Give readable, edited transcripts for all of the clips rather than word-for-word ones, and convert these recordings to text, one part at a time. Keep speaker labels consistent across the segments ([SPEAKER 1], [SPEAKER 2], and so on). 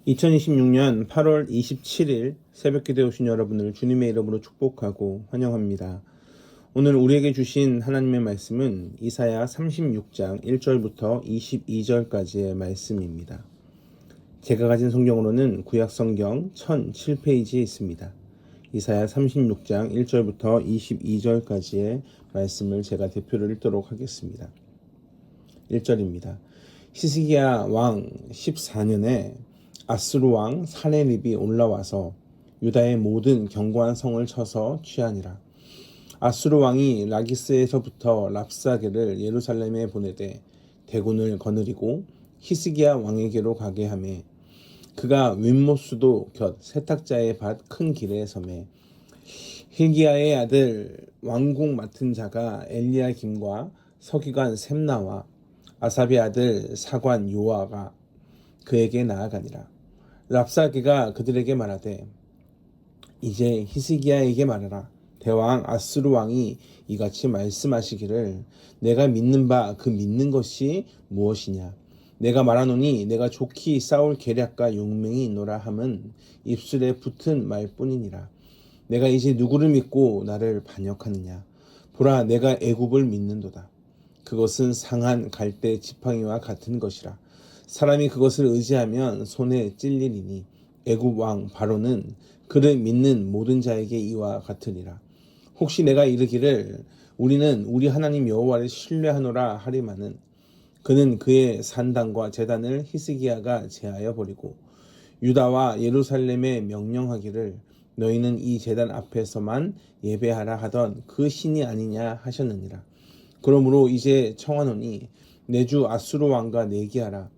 [SPEAKER 1] 2026년 8월 27일 새벽기도에 오신 여러분을 주님의 이름으로 축복하고 환영합니다. 오늘 우리에게 주신 하나님의 말씀은 이사야 36장 1절부터 22절까지의 말씀입니다. 제가 가진 성경으로는 구약성경 1007페이지에 있습니다. 이사야 36장 1절부터 22절까지의 말씀을 제가 대표를 읽도록 하겠습니다. 1절입니다. 히스기야 왕 14년에 아수르 왕 사네립이 올라와서 유다의 모든 견고한 성을 쳐서 취하니라. 아수르 왕이 라기스에서부터 랍사게를 예루살렘에 보내되 대군을 거느리고 히스기야 왕에게로 가게 하매 그가 윗모수도 곁 세탁자의 밭 큰 길에 서매 hil기야의 아들 왕궁 맡은 자가 엘리야김과 서기관 셈나와 아삽의 아들 사관 요아가 그에게 나아가니라. 랍사게가 그들에게 말하되 이제 히스기야에게 말하라. 대왕 아수르 왕이 이같이 말씀하시기를 내가 믿는 바 그 믿는 것이 무엇이냐. 내가 말하노니 내가 좋게 싸울 계략과 용맹이 있노라 함은 입술에 붙은 말뿐이니라. 내가 이제 누구를 믿고 나를 반역하느냐. 보라 내가 애굽을 믿는도다. 그것은 상한 갈대 지팡이와 같은 것이라. 사람이 그것을 의지하면 손에 찔리리니 애굽 왕 바로는 그를 믿는 모든 자에게 이와 같으리라. 혹시 내가 이르기를 우리는 우리 하나님 여호와를 신뢰하노라 하리마는 그는 그의 산당과 제단을 히스기야가 제하여 버리고 유다와 예루살렘에 명령하기를 너희는 이 제단 앞에서만 예배하라 하던 그 신이 아니냐 하셨느니라. 그러므로 이제 청하노니 내 주 아수르 왕과 내기하라.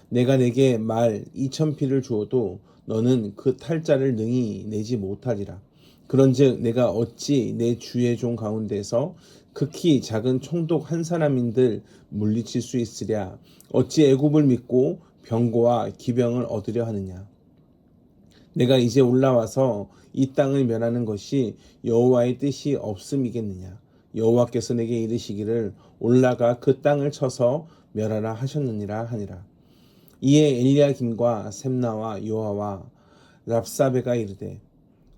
[SPEAKER 1] 내가 내게 말 2000피를 주어도 너는 그 탈자를 능히 내지 못하리라. 그런즉 내가 어찌 내 주의 종 가운데서 극히 작은 총독 한 사람인들 물리칠 수 있으랴. 어찌 애굽을 믿고 병거와 기병을 얻으려 하느냐. 내가 이제 올라와서 이 땅을 멸하는 것이 여호와의 뜻이 없음이겠느냐. 여호와께서 내게 이르시기를 올라가 그 땅을 쳐서 멸하라 하셨느니라 하니라. 이에 엘리야김과 셈나와 요아와 랍사베가 이르되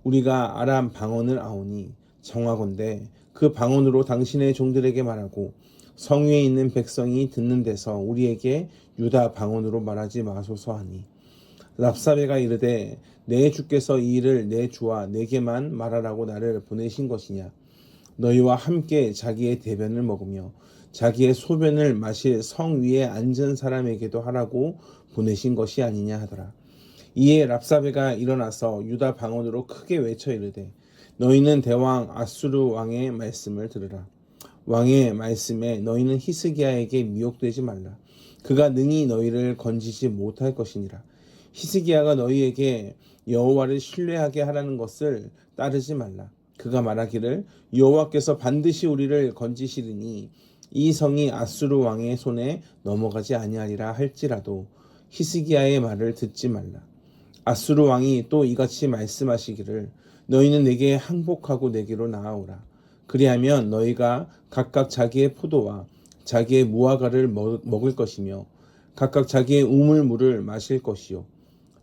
[SPEAKER 1] 우리가 아람 방언을 아오니 정하건대 그 방언으로 당신의 종들에게 말하고 성 위에 있는 백성이 듣는 데서 우리에게 유다 방언으로 말하지 마소서 하니 랍사베가 이르되 내 주께서 이 일을 내 주와 내게만 말하라고 나를 보내신 것이냐. 너희와 함께 자기의 대변을 먹으며 자기의 소변을 마실 성 위에 앉은 사람에게도 하라고 보내신 것이 아니냐 하더라. 이에 랍사베가 일어나서 유다 방언으로 크게 외쳐 이르되 너희는 대왕 아수르 왕의 말씀을 들으라. 왕의 말씀에 너희는 히스기야에게 미혹되지 말라. 그가 능히 너희를 건지지 못할 것이니라. 히스기야가 너희에게 여호와를 신뢰하게 하라는 것을 따르지 말라. 그가 말하기를 여호와께서 반드시 우리를 건지시리니 이 성이 아수르 왕의 손에 넘어가지 아니하리라 할지라도 히스기야의 말을 듣지 말라. 아수르 왕이 또 이같이 말씀하시기를 너희는 내게 항복하고 내게로 나아오라. 그리하면 너희가 각각 자기의 포도와 자기의 무화과를 먹을 것이며 각각 자기의 우물물을 마실 것이요.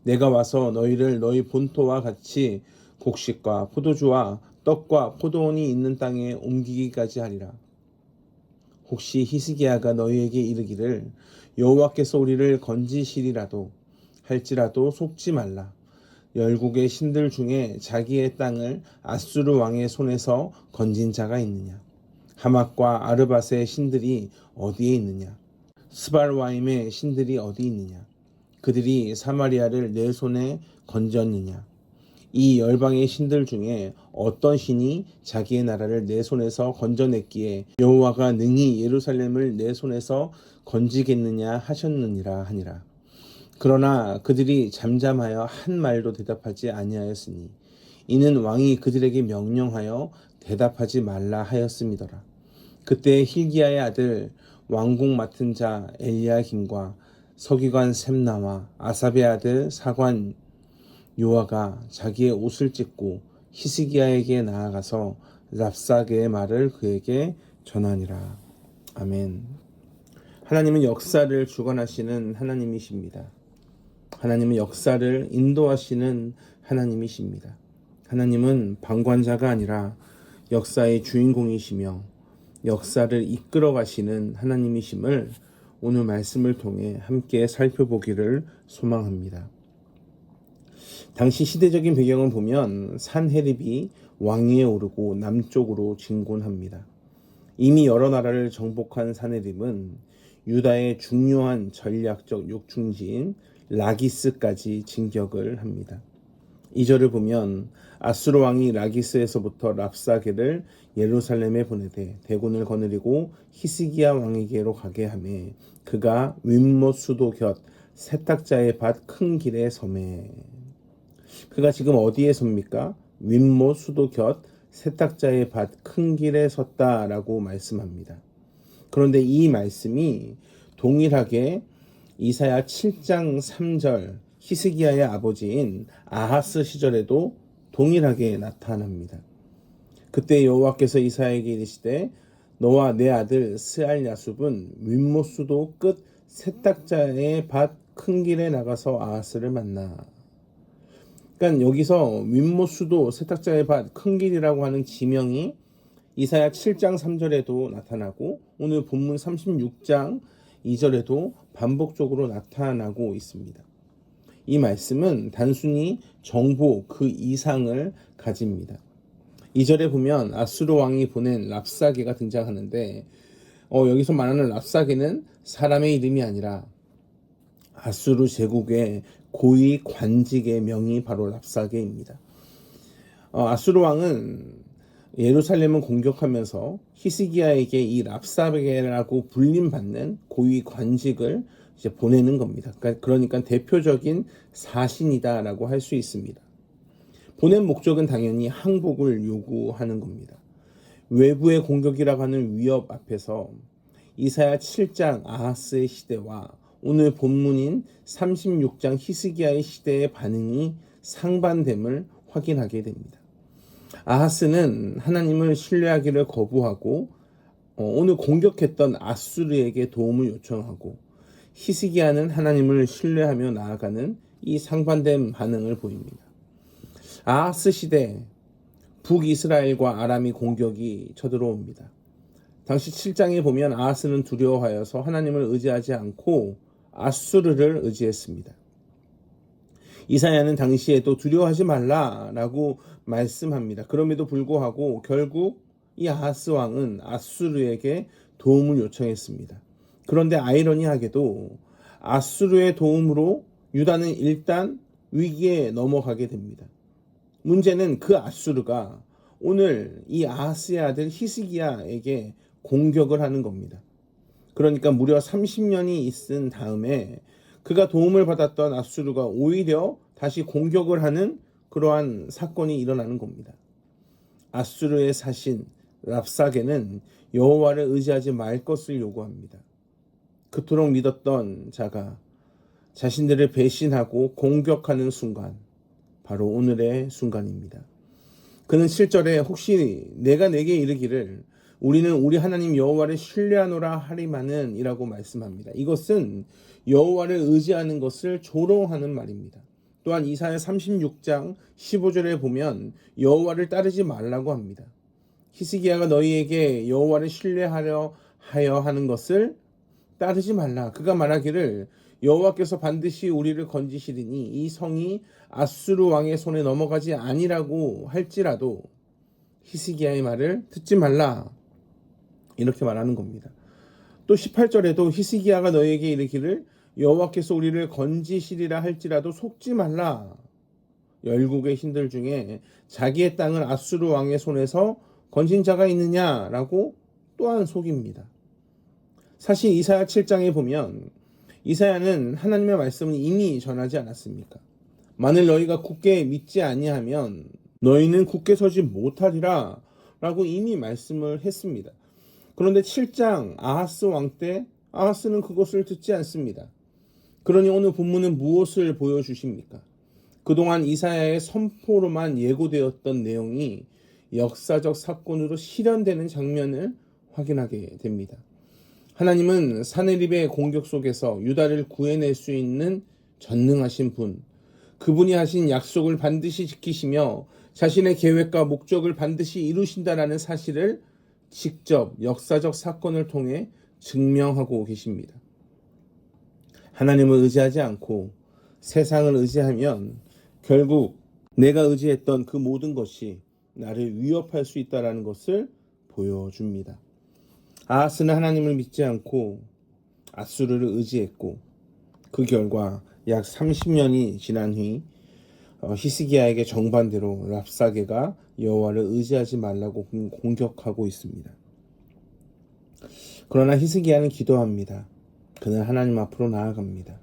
[SPEAKER 1] 내가 와서 너희를 너희 본토와 같이 곡식과 포도주와 떡과 포도원이 있는 땅에 옮기기까지 하리라. 혹시 히스기야가 너희에게 이르기를 여호와께서 우리를 건지시리라도 할지라도 속지 말라. 열국의 신들 중에 자기의 땅을 아수르 왕의 손에서 건진 자가 있느냐. 하맛과 아르밧의 신들이 어디에 있느냐. 스발와임의 신들이 어디 있느냐. 그들이 사마리아를 내 손에 건졌느냐. 이 열방의 신들 중에 어떤 신이 자기의 나라를 내 손에서 건져냈기에 여호와가 능히 예루살렘을 내 손에서 건지겠느냐 하셨느니라 하니라. 그러나 그들이 잠잠하여 한 말도 대답하지 아니하였으니 이는 왕이 그들에게 명령하여 대답하지 말라 하였음이더라. 그때 hil기야의 아들 왕궁 맡은 자 엘리야김과 서기관 셈나와 아삽의 아들 사관 요아가 자기의 옷을 찢고 히스기야에게 나아가서 랍사게의 말을 그에게 전하니라. 아멘. 하나님은 역사를 주관하시는 하나님이십니다. 하나님은 역사를 인도하시는 하나님이십니다. 하나님은 방관자가 아니라 역사의 주인공이시며 역사를 이끌어 가시는 하나님이심을 오늘 말씀을 통해 함께 살펴보기를 소망합니다. 당시 시대적인 배경을 보면 산헤립이 왕위에 오르고 남쪽으로 진군합니다. 이미 여러 나라를 정복한 산헤립은 유다의 중요한 전략적 요충지인 라기스까지 진격을 합니다. 2절을 보면 아수르 왕이 라기스에서부터 랍사게를 예루살렘에 보내되 대군을 거느리고 히스기야 왕에게로 가게 하매 그가 윗못 수도 곁 세탁자의 밭 큰 길에 서매. 그가 지금 어디에 섭니까? 윗못 수도 곁 세탁자의 밭 큰 길에 섰다라고 말씀합니다. 그런데 이 말씀이 동일하게 이사야 7장 3절 히스기야의 아버지인 아하스 시절에도 동일하게 나타납니다. 그때 여호와께서 이사야에게 이르시되 너와 내 아들 스알야숲은 윗못 수도 끝 세탁자의 밭 큰 길에 나가서 아하스를 만나. 그러니까 여기서 윗못 수도 세탁자의 밭 큰 길이라고 하는 지명이 이사야 7장 3절에도 나타나고 오늘 본문 36장 2절에도 반복적으로 나타나고 있습니다. 이 말씀은 단순히 정보 그 이상을 가집니다. 2절에 보면 아수르 왕이 보낸 랍사게가 등장하는데 여기서 말하는 랍사게는 사람의 이름이 아니라 아수르 제국의 고위 관직의 명이 바로 랍사게입니다. 아수르 왕은 예루살렘을 공격하면서 히스기야에게 이 랍사게라고 불림받는 고위 관직을 이제 보내는 겁니다. 그러니까 대표적인 사신이다라고 할 수 있습니다. 보낸 목적은 당연히 항복을 요구하는 겁니다. 외부의 공격이라고 하는 위협 앞에서 이사야 7장 아하스의 시대와 오늘 본문인 36장 히스기야의 시대의 반응이 상반됨을 확인하게 됩니다. 아하스는 하나님을 신뢰하기를 거부하고 오늘 공격했던 아수르에게 도움을 요청하고 히스기야는 하나님을 신뢰하며 나아가는 이 상반된 반응을 보입니다. 아하스 시대 북이스라엘과 아람이 공격이 쳐들어옵니다. 당시 7장에 보면 아하스는 두려워하여서 하나님을 의지하지 않고 아수르를 의지했습니다. 이사야는 당시에도 두려워하지 말라라고 말씀합니다. 그럼에도 불구하고 결국 이 아하스 왕은 아수르에게 도움을 요청했습니다. 그런데 아이러니하게도 아수르의 도움으로 유다는 일단 위기에 넘어가게 됩니다. 문제는 그 아수르가 오늘 이 아하스의 아들 히스기야에게 공격을 하는 겁니다. 그러니까 무려 30년이 있은 다음에 그가 도움을 받았던 아수르가 오히려 다시 공격을 하는 그러한 사건이 일어나는 겁니다. 아수르의 사신 랍사게는 여호와를 의지하지 말 것을 요구합니다. 그토록 믿었던 자가 자신들을 배신하고 공격하는 순간, 바로 오늘의 순간입니다. 그는 7절에 혹시 내가 내게 이르기를 우리는 우리 하나님 여호와를 신뢰하노라 하리마는 이라고 말씀합니다. 이것은 여호와를 의지하는 것을 조롱하는 말입니다. 또한 이사야 36장 15절에 보면 여호와를 따르지 말라고 합니다. 히스기야가 너희에게 여호와를 신뢰하려 하여 하는 것을 따르지 말라. 그가 말하기를 여호와께서 반드시 우리를 건지시리니 이 성이 아수르 왕의 손에 넘어가지 아니라고 할지라도 히스기야의 말을 듣지 말라. 이렇게 말하는 겁니다. 또 18절에도 히스기야가 너희에게 이르기를 여호와께서 우리를 건지시리라 할지라도 속지 말라. 열국의 신들 중에 자기의 땅을 아수르 왕의 손에서 건진 자가 있느냐라고 또한 속입니다. 사실 이사야 7장에 보면 이사야는 하나님의 말씀을 이미 전하지 않았습니까? 만일 너희가 굳게 믿지 아니하면 너희는 굳게 서지 못하리라 라고 이미 말씀을 했습니다. 그런데 7장 아하스 왕 때 아하스는 그것을 듣지 않습니다. 그러니 오늘 본문은 무엇을 보여주십니까? 그동안 이사야의 선포로만 예고되었던 내용이 역사적 사건으로 실현되는 장면을 확인하게 됩니다. 하나님은 사네립의 공격 속에서 유다를 구해낼 수 있는 전능하신 분, 그분이 하신 약속을 반드시 지키시며 자신의 계획과 목적을 반드시 이루신다라는 사실을 직접 역사적 사건을 통해 증명하고 계십니다. 하나님을 의지하지 않고 세상을 의지하면 결국 내가 의지했던 그 모든 것이 나를 위협할 수 있다는 것을 보여줍니다. 아하스는 하나님을 믿지 않고 앗수르를 의지했고 그 결과 약 30년이 지난 뒤 히스기야에게 정반대로 랍사게가 여호와를 의지하지 말라고 공격하고 있습니다. 그러나 히스기야는 기도합니다. 그는 하나님 앞으로 나아갑니다.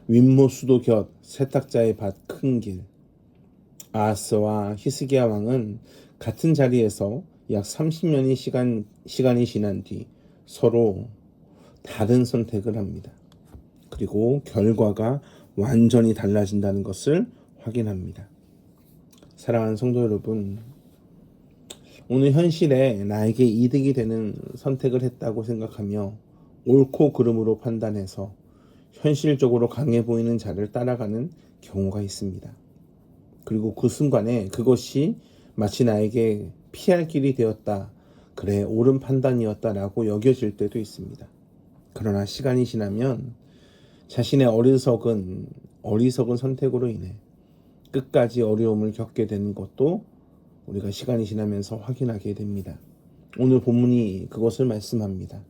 [SPEAKER 1] 윗모수도 곁 세탁자의 밭 큰 길. 아하스와 히스기야 왕은 같은 자리에서 약 30년의 시간이 지난 뒤 서로 다른 선택을 합니다. 그리고 결과가 완전히 달라진다는 것을 확인합니다. 사랑하는 성도 여러분, 오늘 현실에 나에게 이득이 되는 선택을 했다고 생각하며 옳고 그름으로 판단해서 현실적으로 강해 보이는 자를 따라가는 경우가 있습니다. 그리고 그 순간에 그것이 마치 나에게 피할 길이 되었다. 그래, 옳은 판단이었다라고 여겨질 때도 있습니다. 그러나 시간이 지나면 자신의 어리석은 선택으로 인해 끝까지 어려움을 겪게 되는 것도 우리가 시간이 지나면서 확인하게 됩니다. 오늘 본문이 그것을 말씀합니다.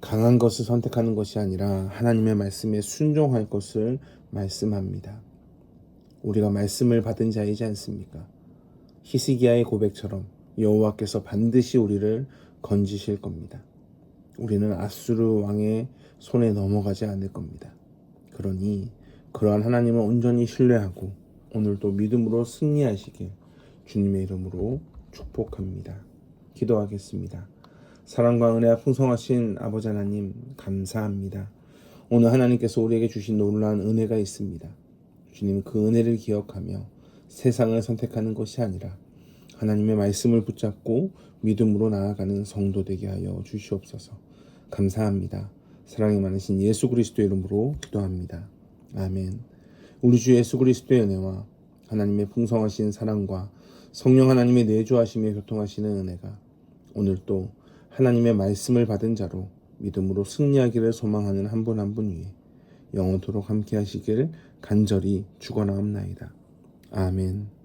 [SPEAKER 1] 강한 것을 선택하는 것이 아니라 하나님의 말씀에 순종할 것을 말씀합니다. 우리가 말씀을 받은 자이지 않습니까? 히스기야의 고백처럼 여호와께서 반드시 우리를 건지실 겁니다. 우리는 앗수르 왕의 손에 넘어가지 않을 겁니다. 그러니 그러한 하나님을 온전히 신뢰하고 오늘도 믿음으로 승리하시길 주님의 이름으로 축복합니다. 기도하겠습니다. 사랑과 은혜가 풍성하신 아버지 하나님 감사합니다. 오늘 하나님께서 우리에게 주신 놀라운 은혜가 있습니다. 주님, 그 은혜를 기억하며 세상을 선택하는 것이 아니라 하나님의 말씀을 붙잡고 믿음으로 나아가는 성도 되게 하여 주시옵소서. 감사합니다. 사랑이 많으신 예수 그리스도의 이름으로 기도합니다. 아멘. 우리 주 예수 그리스도의 은혜와 하나님의 풍성하신 사랑과 성령 하나님의 내주하시며 교통하시는 은혜가 오늘 또 하나님의 말씀을 받은 자로 믿음으로 승리하기를 소망하는 한 분 한 분 위에 영원토록 함께 하시길 간절히 축원하옵나이다. 아멘.